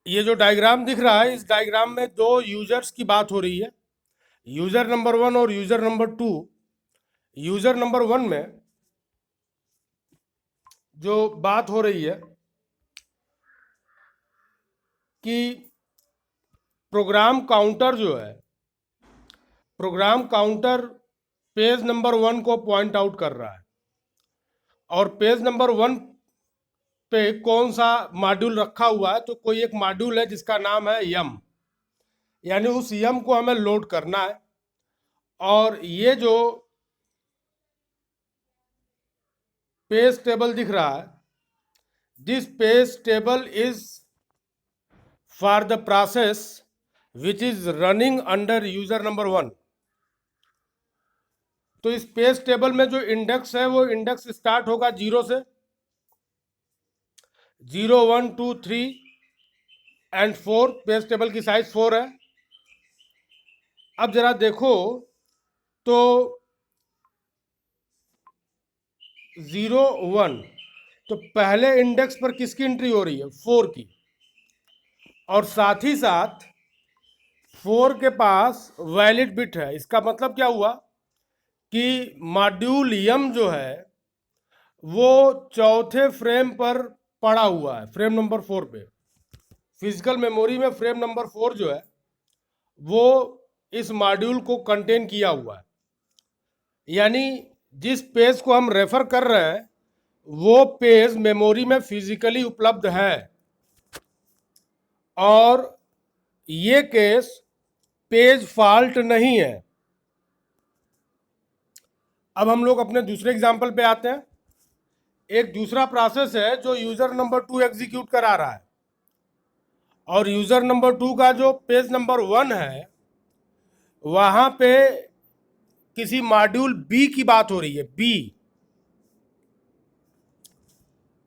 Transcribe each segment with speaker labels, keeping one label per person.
Speaker 1: ये जो डायग्राम दिख रहा है, इस डायग्राम में दो यूजर्स की बात हो रही है, यूजर नंबर 1 और यूजर नंबर 2। यूजर नंबर 1 में जो बात हो रही है कि प्रोग्राम काउंटर जो है, प्रोग्राम काउंटर पेज नंबर 1 को पॉइंट आउट कर रहा है, और पेज नंबर 1 पे कौन सा मॉड्यूल रखा हुआ है, तो कोई एक मॉड्यूल है जिसका नाम है यम, यानी उस यम को हमें लोड करना है। और ये जो पेज टेबल दिख रहा है, this page table is for the process which is running under user number 1। तो इस पेज टेबल में जो इंडेक्स है वो इंडेक्स स्टार्ट होगा 0 से, 0 1 2 3 एंड 4। पेज टेबल की साइज 4 है। अब जरा देखो तो 0 1, तो पहले इंडेक्स पर किसकी एंट्री हो रही है? 4 की। और साथ ही साथ 4 के पास वैलिड बिट है। इसका मतलब क्या हुआ कि मॉड्यूल यम जो है वो चौथे फ्रेम पर पड़ा हुआ है, फ्रेम नंबर 4 पे। फिजिकल मेमोरी में फ्रेम नंबर 4 जो है वो इस मॉड्यूल को कंटेन किया हुआ है। यानी जिस पेज को हम रेफर कर रहे हैं वो पेज मेमोरी में फिजिकली उपलब्ध है। और ये केस पेज फॉल्ट नहीं है। अब हम लोग अपने दूसरे एग्जाम्पल पे आते हैं। एक दूसरा प्रोसेस है जो यूजर नंबर 2 एग्जीक्यूट करा रहा है, और यूजर नंबर 2 का जो पेज नंबर 1 है वहां पे किसी मॉड्यूल बी की बात हो रही है, बी।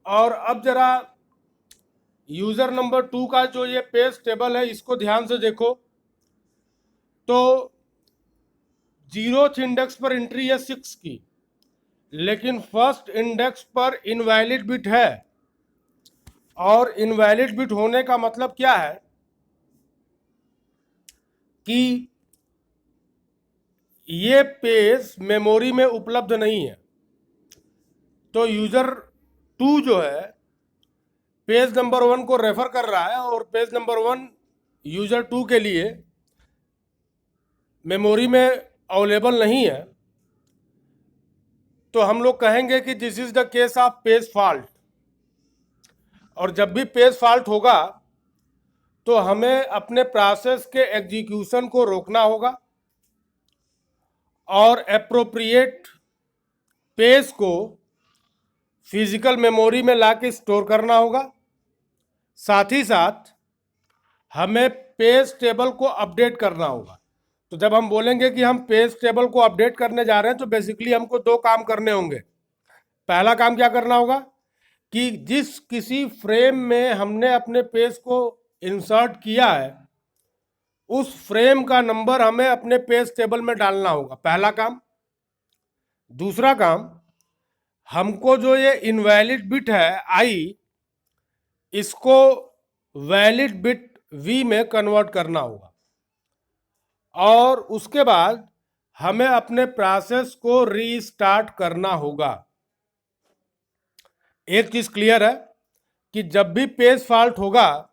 Speaker 1: और अब जरा यूजर नंबर 2 का जो ये पेज टेबल है इसको ध्यान से देखो तो 0th इंडेक्स पर एंट्री है 6 की, लेकिन फर्स्ट इंडेक्स पर इनवैलिड बिट है। और इनवैलिड बिट होने का मतलब क्या है कि ये पेज मेमोरी में उपलब्ध नहीं है। तो यूजर 2 जो है पेज नंबर 1 को रेफर कर रहा है, और पेज नंबर 1 यूजर 2 के लिए मेमोरी में अवेलेबल नहीं है। तो हम लोग कहेंगे कि this is the case of page fault. और जब भी पेज फॉल्ट होगा तो हमें अपने प्रोसेस के एग्जीक्यूशन को रोकना होगा और एप्रोप्रिएट पेज को फिजिकल मेमोरी में ला के स्टोर करना होगा। साथ ही साथ हमें पेज टेबल को अपडेट करना होगा। तो जब हम बोलेंगे कि हम पेज टेबल को अपडेट करने जा रहे हैं तो बेसिकली हमको दो काम करने होंगे। पहला काम क्या करना होगा कि जिस किसी फ्रेम में हमने अपने पेज को इंसर्ट किया है उस फ्रेम का नंबर हमें अपने पेज टेबल में डालना होगा, पहला काम। दूसरा काम, हमको जो ये इनवैलिड बिट है आई, इसको वैलिड बिट वी में कन्वर्ट करना होगा। और उसके बाद हमें अपने प्रोसेस को रीस्टार्ट करना होगा। एक चीज क्लियर है कि जब भी पेज फॉल्ट होगा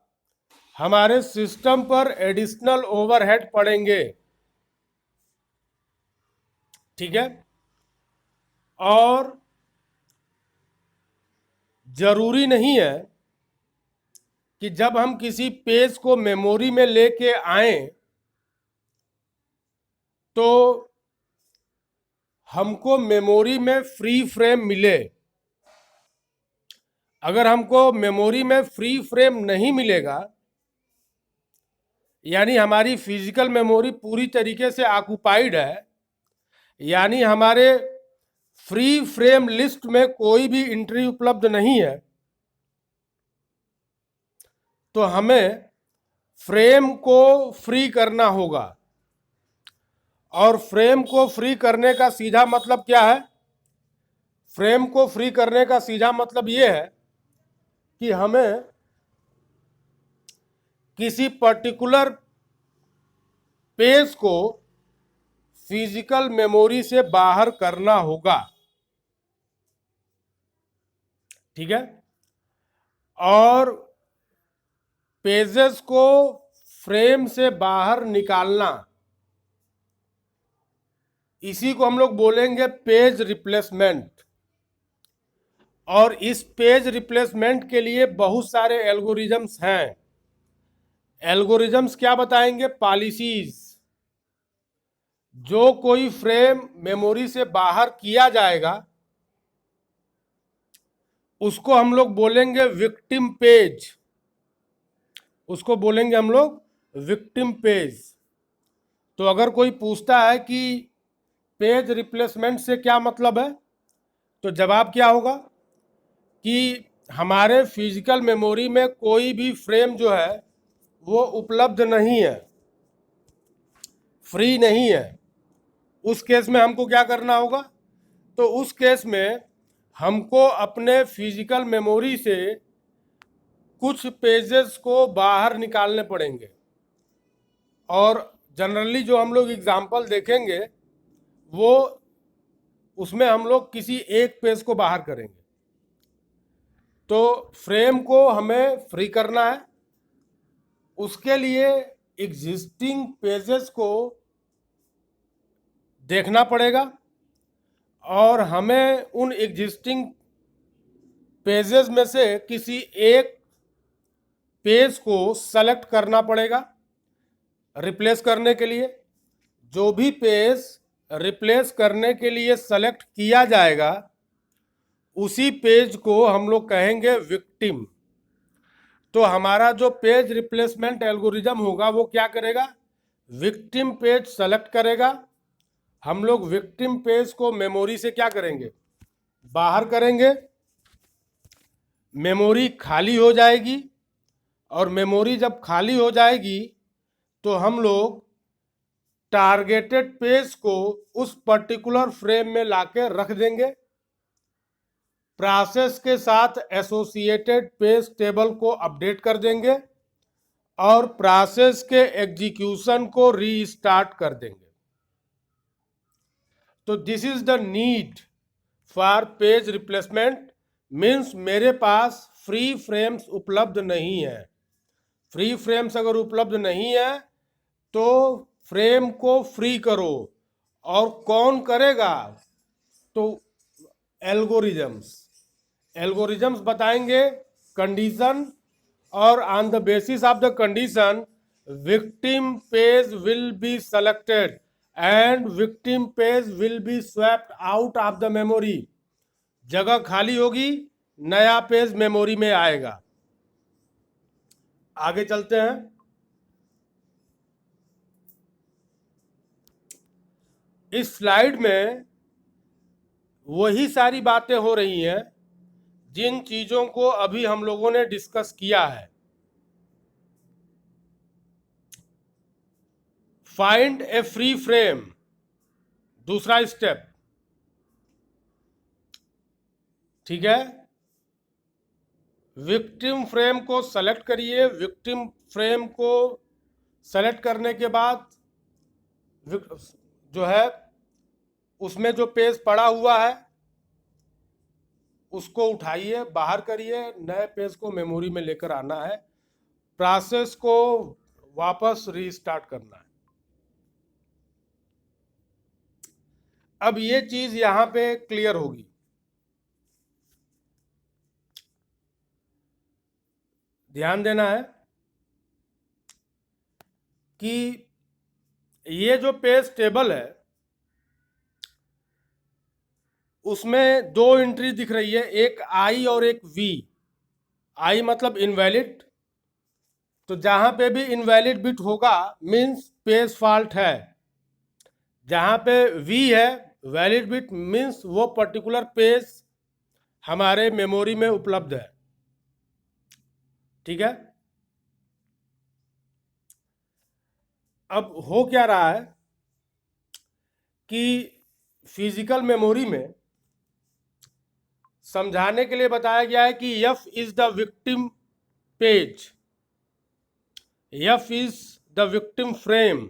Speaker 1: हमारे सिस्टम पर एडिशनल ओवरहेड पड़ेंगे, ठीक है। और जरूरी नहीं है कि जब हम किसी पेज को मेमोरी में लेके आए तो हमको मेमोरी में फ्री फ्रेम मिले। अगर हमको मेमोरी में फ्री फ्रेम नहीं मिलेगा, यानी हमारी फिजिकल मेमोरी पूरी तरीके से ऑक्युपाइड है, यानी हमारे फ्री फ्रेम लिस्ट में कोई भी एंट्री उपलब्ध नहीं है, तो हमें फ्रेम को फ्री करना होगा। और फ्रेम को फ्री करने का सीधा मतलब क्या है? फ्रेम को फ्री करने का सीधा मतलब यह है कि हमें किसी पर्टिकुलर पेज को फिजिकल मेमोरी से बाहर करना होगा, ठीक है, और पेजेस को फ्रेम से बाहर निकालना, इसी को हम लोग बोलेंगे पेज रिप्लेसमेंट। और इस पेज रिप्लेसमेंट के लिए बहुत सारे एल्गोरिदम्स हैं। एल्गोरिदम्स क्या बताएंगे? पॉलिसीज। जो कोई फ्रेम मेमोरी से बाहर किया जाएगा उसको हम लोग बोलेंगे विक्टिम पेज, उसको बोलेंगे हम लोग विक्टिम पेज। तो अगर कोई पूछता है कि पेज रिप्लेसमेंट से क्या मतलब है, तो जवाब क्या होगा कि हमारे फिजिकल मेमोरी में कोई भी फ्रेम जो है वो उपलब्ध नहीं है, फ्री नहीं है। उस केस में हमको क्या करना होगा? तो उस केस में हमको अपने फिजिकल मेमोरी से कुछ पेजेस को बाहर निकालने पड़ेंगे। और जनरली जो हम लोग एग्जाम्पल देखेंगे वो उसमें हम लोग किसी एक पेज को बाहर करेंगे। तो फ्रेम को हमें फ्री करना है, उसके लिए एग्जिस्टिंग पेजेस को देखना पड़ेगा और हमें उन एग्जिस्टिंग पेजेस में से किसी एक पेज को सेलेक्ट करना पड़ेगा रिप्लेस करने के लिए। जो भी पेज रिप्लेस करने के लिए सेलेक्ट किया जाएगा उसी पेज को हम लोग कहेंगे विक्टिम। तो हमारा जो पेज रिप्लेसमेंट एल्गोरिदम होगा वो क्या करेगा? विक्टिम पेज सेलेक्ट करेगा। हम लोग विक्टिम पेज को मेमोरी से क्या करेंगे? बाहर करेंगे। मेमोरी खाली हो जाएगी और मेमोरी जब खाली हो जाएगी तो हम लोग टारगेटेड पेज को उस पर्टिकुलर फ्रेम में लाके रख देंगे। प्रोसेस के साथ एसोसिएटेड पेज टेबल को अपडेट कर देंगे और प्रोसेस के एग्जीक्यूशन को रीस्टार्ट कर देंगे। तो this is the need for page replacement. Means मेरे पास फ्री फ्रेम्स उपलब्ध नहीं है। फ्री फ्रेम्स अगर उपलब्ध नहीं है तो फ्रेम को फ्री करो। और कौन करेगा? तो एल्गोरिदम्स। एल्गोरिदम्स बताएंगे कंडीशन, और on the basis of the condition victim page will be selected and victim page will be swapped out of the memory. जगह खाली होगी, नया पेज मेमोरी में आएगा। आगे चलते हैं। इस स्लाइड में वही सारी बातें हो रही हैं जिन चीजों को अभी हम लोगों ने डिस्कस किया है। फाइंड ए फ्री फ्रेम, दूसरा स्टेप, ठीक है। विक्टिम फ्रेम को सेलेक्ट करिए। विक्टिम फ्रेम को सेलेक्ट करने के बाद जो है उसमें जो पेज पड़ा हुआ है उसको उठाइए, बाहर करिए, नए पेज को मेमोरी में लेकर आना है, प्रोसेस को वापस रीस्टार्ट करना है। अब ये चीज यहां पे क्लियर होगी। ध्यान देना है कि ये जो पेज टेबल है उसमें दो एंट्री दिख रही है, एक आई और एक वी। आई मतलब इनवैलिड, तो जहां पे भी इनवैलिड बिट होगा मीन्स पेज फॉल्ट है। जहां पे वी है वैलिड बिट मीन्स वो पर्टिकुलर पेज हमारे मेमोरी में उपलब्ध है, ठीक है। अब हो क्या रहा है कि फिजिकल मेमोरी में समझाने के लिए बताया गया है कि F is the victim page. F is the victim frame.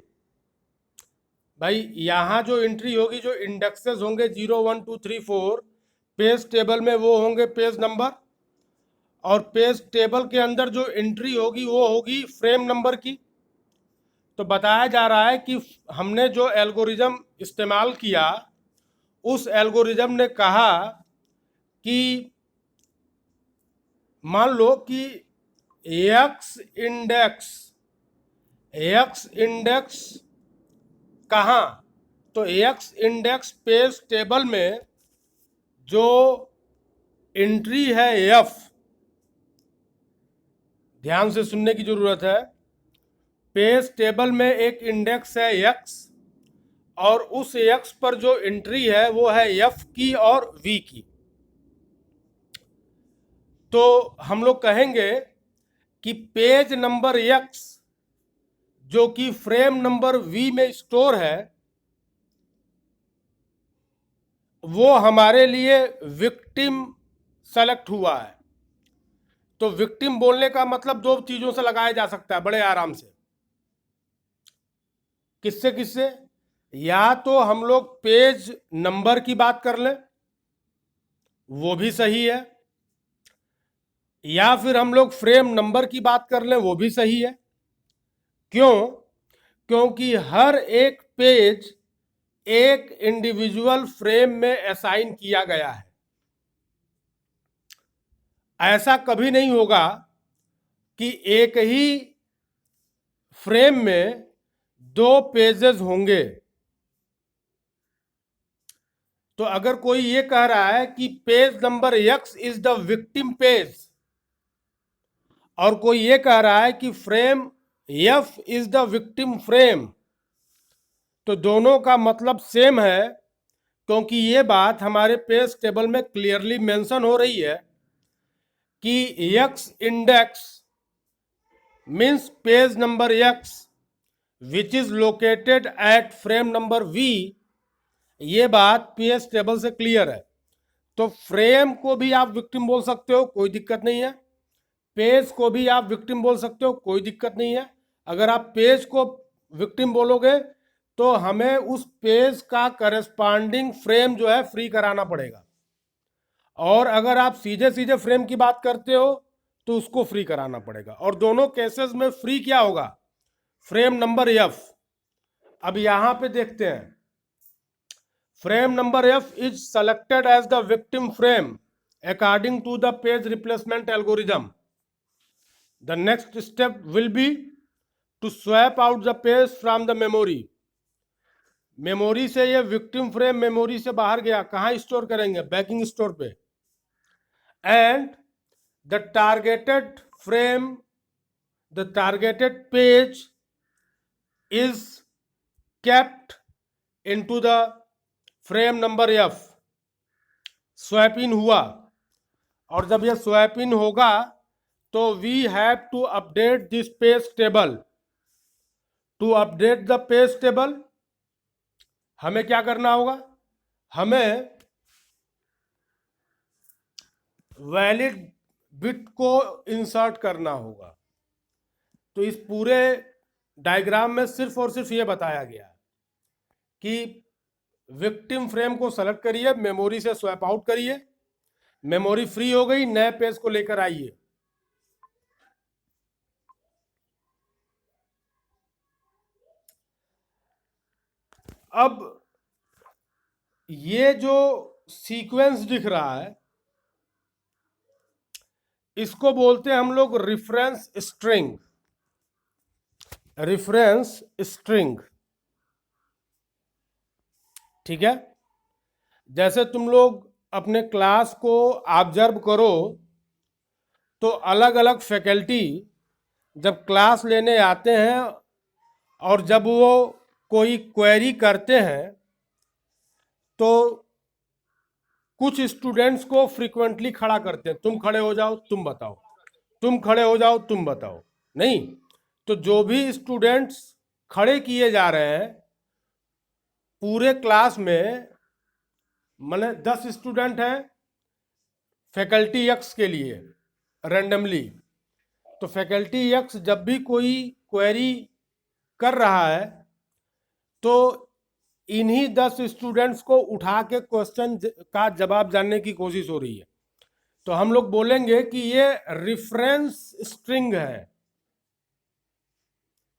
Speaker 1: भाई यहाँ जो एंट्री होगी, जो इंडेक्सेस होंगे 0 1 2 3 4 पेज टेबल में, वो होंगे पेज नंबर, और पेज टेबल के अंदर जो एंट्री होगी वो होगी फ्रेम नंबर की। तो बताया जा रहा है कि हमने जो एल्गोरिज्म इस्तेमाल किया, उस एल्गोरिज्म ने कहा कि मान लो कि एक्स इंडेक्स कहाँ, तो एक्स इंडेक्स पेज टेबल में जो एंट्री है एफ, ध्यान से सुनने की जरूरत है, पेज टेबल में एक इंडेक्स है एक्स, और उस एक्स पर जो एंट्री है वो है एफ की और वी की। तो हम लोग कहेंगे कि पेज नंबर एक्स जो कि फ्रेम नंबर वी में स्टोर है, वो हमारे लिए विक्टिम सेलेक्ट हुआ है। तो विक्टिम बोलने का मतलब दो चीजों से लगाया जा सकता है बड़े आराम से। किससे किससे? या तो हम लोग पेज नंबर की बात कर लें, वो भी सही है, या फिर हम लोग फ्रेम नंबर की बात कर लें, वो भी सही है। क्यों? क्योंकि हर एक पेज एक इंडिविजुअल फ्रेम में असाइन किया गया है। ऐसा कभी नहीं होगा कि एक ही फ्रेम में दो पेजेस होंगे। तो अगर कोई ये कह रहा है कि page number x is the victim page, और कोई ये कह रहा है कि frame F is the victim frame, तो दोनों का मतलब सेम है, क्योंकि ये बात हमारे पेज टेबल में क्लियरली मेंशन हो रही है कि X index means page number X which is located at frame number V. ये बात पेज टेबल से क्लियर है। तो फ्रेम को भी आप विक्टिम बोल सकते हो, कोई दिक्कत नहीं है। पेज को भी आप विक्टिम बोल सकते हो, कोई दिक्कत नहीं है। अगर आप पेज को विक्टिम बोलोगे तो हमें उस पेज का करस्पॉन्डिंग फ्रेम जो है फ्री कराना पड़ेगा, और अगर आप सीधे सीधे फ्रेम की बात करते हो तो उसको फ्री कराना पड़ेगा। और दोनों केसेस में फ्री क्या होगा? Frame number F. अब यहां पे देखते हैं, frame number F is selected as the victim frame according to the page replacement algorithm. The next step will be to swap out the page from the memory. Memory से ये victim frame memory से बाहर गया, कहाँ store करेंगे? Backing store पे। And the targeted frame, the targeted page is kept into the frame number F. Swap in हुआ, और जब यह स्वैप इन होगा तो we have to update this page table. To update the page table हमें क्या करना होगा? हमें वैलिड बिट को इंसर्ट करना होगा। तो इस पूरे डायग्राम में सिर्फ और सिर्फ ये बताया गया कि विक्टिम फ्रेम को सेलेक्ट करिए, मेमोरी से स्वैप आउट करिए, मेमोरी फ्री हो गई, नए पेज को लेकर आइए। अब ये जो सीक्वेंस दिख रहा है, इसको बोलते हैं हम लोग रेफरेंस स्ट्रिंग। रेफरेंस स्ट्रिंग, ठीक है। जैसे तुम लोग अपने क्लास को ऑब्जर्व करो तो अलग अलग फैकल्टी जब क्लास लेने आते हैं और जब वो कोई क्वेरी करते हैं तो कुछ स्टूडेंट्स को फ्रीक्वेंटली खड़ा करते हैं, तुम खड़े हो जाओ तुम बताओ, तुम खड़े हो जाओ तुम बताओ। नहीं, तो जो भी स्टूडेंट्स खड़े किए जा रहे हैं पूरे क्लास में, माने 10 स्टूडेंट हैं फैकल्टी एक्स के लिए रैंडमली, तो फैकल्टी एक्स जब भी कोई क्वेरी कर रहा है तो इन्हीं 10 स्टूडेंट्स को उठा के क्वेश्चन का जवाब जानने की कोशिश हो रही है। तो हम लोग बोलेंगे कि ये रेफरेंस स्ट्रिंग है,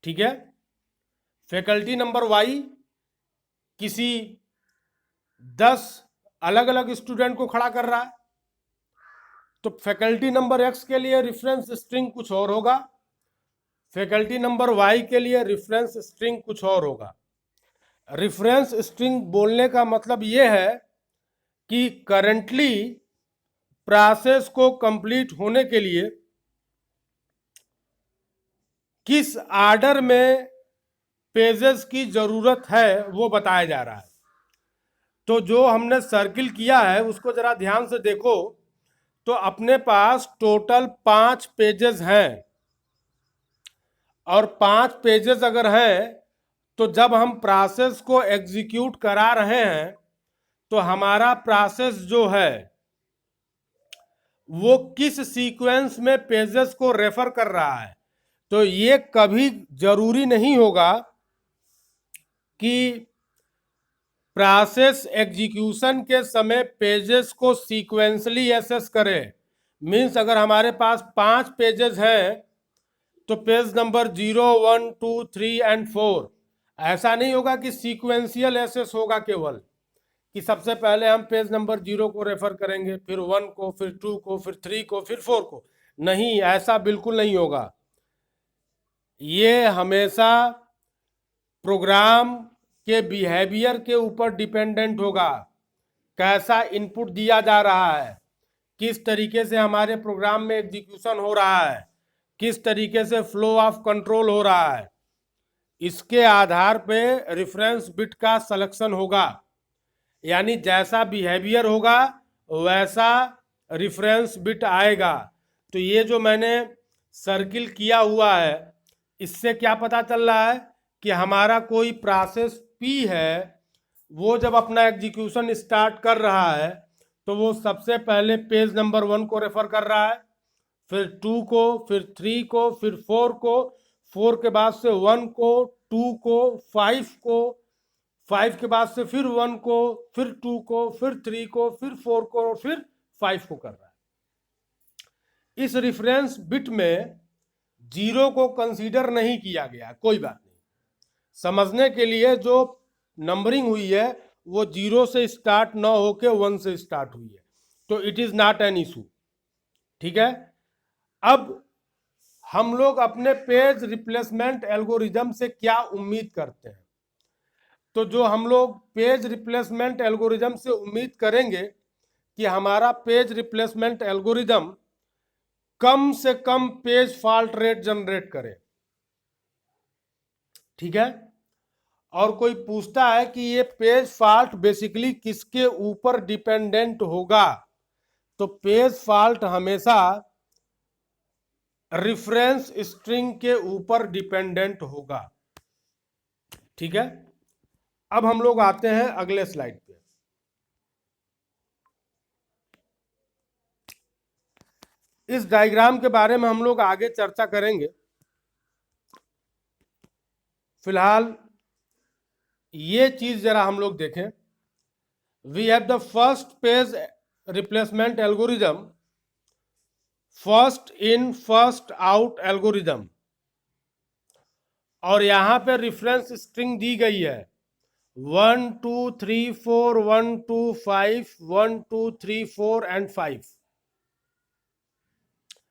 Speaker 1: ठीक है। फैकल्टी नंबर वाई किसी 10 अलग अलग स्टूडेंट को खड़ा कर रहा है, तो फैकल्टी नंबर एक्स के लिए रेफरेंस स्ट्रिंग कुछ और होगा, फैकल्टी नंबर वाई के लिए रेफरेंस स्ट्रिंग कुछ और होगा। रेफरेंस स्ट्रिंग बोलने का मतलब ये है कि करंटली प्रोसेस को कंप्लीट होने के लिए किस आर्डर में पेजेस की जरूरत है वो बताया जा रहा है। तो जो हमने सर्किल किया है उसको जरा ध्यान से देखो, तो अपने पास टोटल 5 पेजेस हैं, और 5 पेजेस अगर हैं तो जब हम प्रोसेस को एग्जीक्यूट करा रहे हैं तो हमारा प्रोसेस जो है वो किस सीक्वेंस में पेजेस को रेफर कर रहा है। तो ये कभी जरूरी नहीं होगा कि प्रोसेस एग्जीक्यूशन के समय पेजेस को सीक्वेंसली एसेस करें। मीन्स अगर हमारे पास 5 पेजेस हैं तो पेज नंबर 0, 1, 2, 3 एंड 4 ऐसा नहीं होगा कि सीक्वेंशियल एसेस होगा केवल, कि सबसे पहले हम पेज नंबर 0 को रेफर करेंगे, फिर 1 को, फिर 2 को, फिर 3 को, फिर 4 को। नहीं, ऐसा बिल्कुल नहीं होगा। ये हमेशा प्रोग्राम के बिहेवियर के ऊपर डिपेंडेंट होगा, कैसा इनपुट दिया जा रहा है, किस तरीके से हमारे प्रोग्राम में एग्जीक्यूशन हो रहा है, किस तरीके से फ्लो ऑफ कंट्रोल हो रहा है, इसके आधार पे रेफरेंस बिट का सिलेक्शन होगा। यानी जैसा बिहेवियर होगा वैसा रेफरेंस बिट आएगा। तो ये जो मैंने सर्किल किया हुआ है इससे क्या पता चल रहा है कि हमारा कोई प्रोसेस पी है, वो जब अपना एग्जीक्यूशन स्टार्ट कर रहा है तो वो सबसे पहले पेज नंबर 1 को रेफर कर रहा है, फिर 2 को, फिर 3 को, फिर 4 को, 4 के बाद से 1 को, 2 को, 5 को, 5 के बाद से फिर 1 को, फिर 2 को, फिर 3 को, फिर 4 को और फिर 5 को कर रहा है। इस रेफरेंस बिट में 0 को कंसीडर नहीं किया गया, कोई बात नहीं। समझने के लिए जो नंबरिंग हुई है वो 0 से स्टार्ट ना होके 1 से स्टार्ट हुई है, तो it is not an issue, ठीक है। अब हम लोग अपने पेज रिप्लेसमेंट एल्गोरिदम से क्या उम्मीद करते हैं? तो जो हम लोग पेज रिप्लेसमेंट एल्गोरिदम से उम्मीद करेंगे कि हमारा पेज रिप्लेसमेंट एल्गोरिदम कम से कम पेज फॉल्ट रेट जनरेट करे, ठीक है। और कोई पूछता है कि ये पेज फॉल्ट बेसिकली किसके ऊपर डिपेंडेंट होगा, तो पेज फॉल्ट हमेशा रेफरेंस स्ट्रिंग के ऊपर डिपेंडेंट होगा, ठीक है। अब हम लोग आते हैं अगले स्लाइड पे। इस डायग्राम के बारे में हम लोग आगे चर्चा करेंगे। फिलहाल ये चीज जरा हम लोग देखें। We have the first page replacement algorithm, first in first out algorithm, और यहां पे रेफरेंस स्ट्रिंग दी गई है 1 2 3 4 1 2 5 1 2 3 4 एंड 5।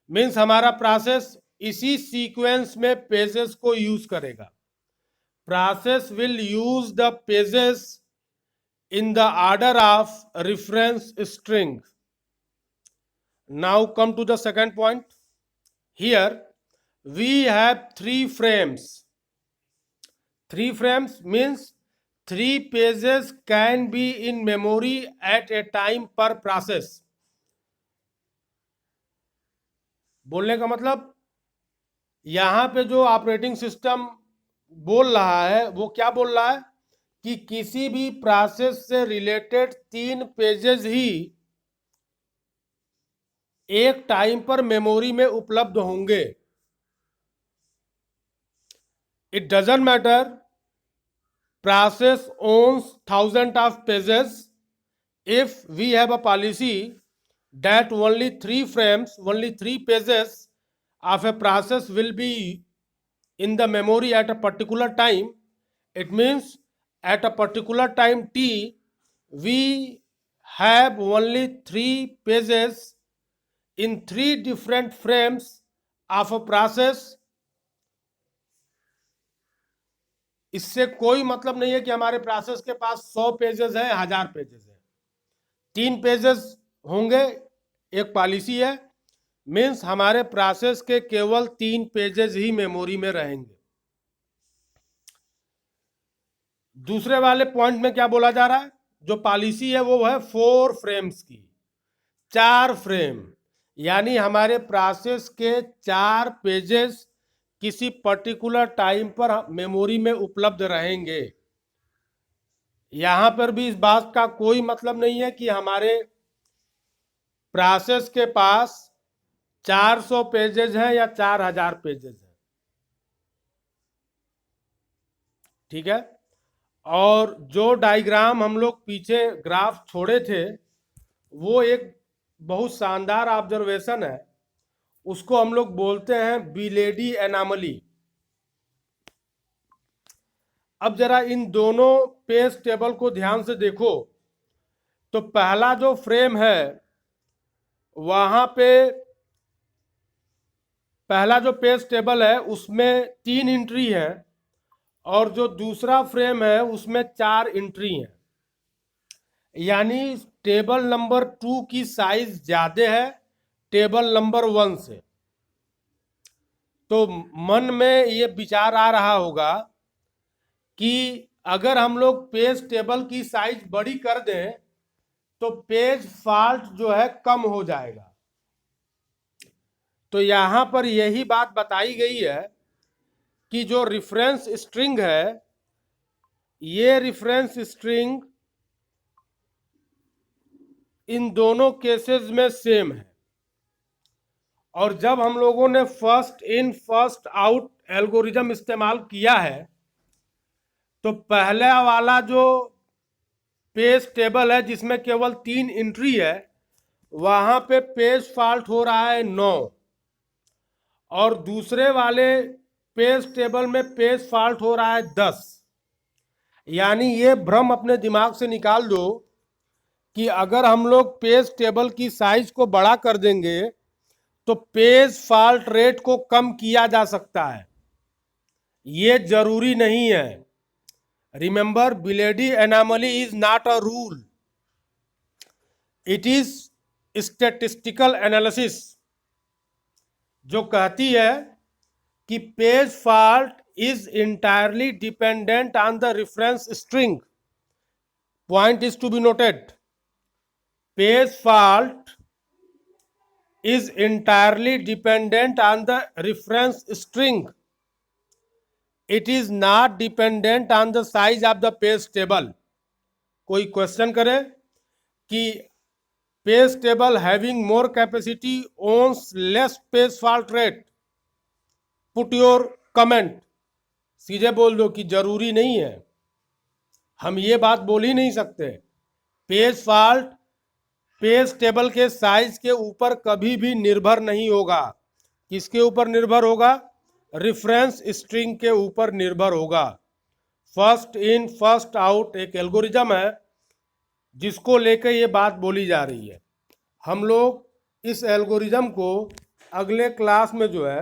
Speaker 1: मीन्स हमारा प्रोसेस इसी सीक्वेंस में पेजेस को यूज करेगा। Process will use the pages in the order of reference string. Now come to the second point. Here we have 3 frames. 3 frames means 3 pages can be in memory at a time per process. बोलने का मतलब यहां पे जो operating system बोल रहा है वो क्या बोल रहा है कि किसी भी प्रोसेस से रिलेटेड 3 पेजेस ही एक टाइम पर मेमोरी में उपलब्ध होंगे। It doesn't matter process owns thousands of pages. If we have a policy that only only three pages of a process will be in the memory at a particular time, it means at a particular time t, we have only three pages in three different frames of a process. इससे कोई मतलब नहीं है कि हमारे process के पास 100 pages है, 1000 pages है। 3 पेजेस होंगे, एक पॉलिसी है, मीन्स हमारे प्रोसेस के केवल 3 पेजेस ही मेमोरी में रहेंगे। दूसरे वाले पॉइंट में क्या बोला जा रहा है, जो पॉलिसी है वो है 4 फ्रेम्स की, 4 फ्रेम, यानी हमारे प्रोसेस के 4 पेजेस किसी पर्टिकुलर टाइम पर मेमोरी में उपलब्ध रहेंगे। यहां पर भी इस बात का कोई मतलब नहीं है कि हमारे प्रोसेस के पास 400 पेजेस हैं या 4000 पेजेस हैं, ठीक है। और जो डायग्राम हम लोग पीछे ग्राफ छोड़े थे वो एक बहुत शानदार ऑब्जर्वेशन है, उसको हम लोग बोलते हैं बिलेडी एनामली। अब जरा इन दोनों पेज टेबल को ध्यान से देखो, तो पहला जो फ्रेम है वहां पे पहला जो पेज टेबल है उसमें 3 एंट्री है, और जो दूसरा फ्रेम है उसमें 4 एंट्री है, यानी टेबल नंबर 2 की साइज ज्यादा है टेबल नंबर 1 से। तो मन में ये विचार आ रहा होगा कि अगर हम लोग पेज टेबल की साइज बड़ी कर दें तो पेज फॉल्ट जो है कम हो जाएगा। तो यहां पर यही बात बताई गई है कि जो रेफरेंस स्ट्रिंग है, ये रेफरेंस स्ट्रिंग इन दोनों केसेस में सेम है। और जब हम लोगों ने first in first out algorithm इस्तेमाल किया है तो पहला वाला जो पेज टेबल है जिसमें केवल 3 एंट्री है वहां पे पेज फॉल्ट हो रहा है 9, और दूसरे वाले पेज टेबल में पेज फॉल्ट हो रहा है 10। यानी ये भ्रम अपने दिमाग से निकाल दो कि अगर हम लोग पेज टेबल की साइज को बड़ा कर देंगे तो पेज फॉल्ट रेट को कम किया जा सकता है। ये जरूरी नहीं है। Remember, Belady anomaly is not a rule, it is statistical analysis, जो कहती है कि page fault is entirely dependent on the reference string. Point is to be noted. Page fault is entirely dependent on the reference string. It is not dependent on the size of the page table. कोई question करे कि page table having more capacity owns less page fault rate, put your comment. सीधे बोल दो कि जरूरी नहीं है, हम ये बात बोल ही नहीं सकते। पेज फॉल्ट पेज टेबल के साइज के ऊपर कभी भी निर्भर नहीं होगा। किसके ऊपर निर्भर होगा? रेफरेंस स्ट्रिंग के ऊपर निर्भर होगा। फर्स्ट इन फर्स्ट आउट एक एल्गोरिज्म है जिसको लेकर ये बात बोली जा रही है। हम लोग इस एल्गोरिज्म को अगले क्लास में जो है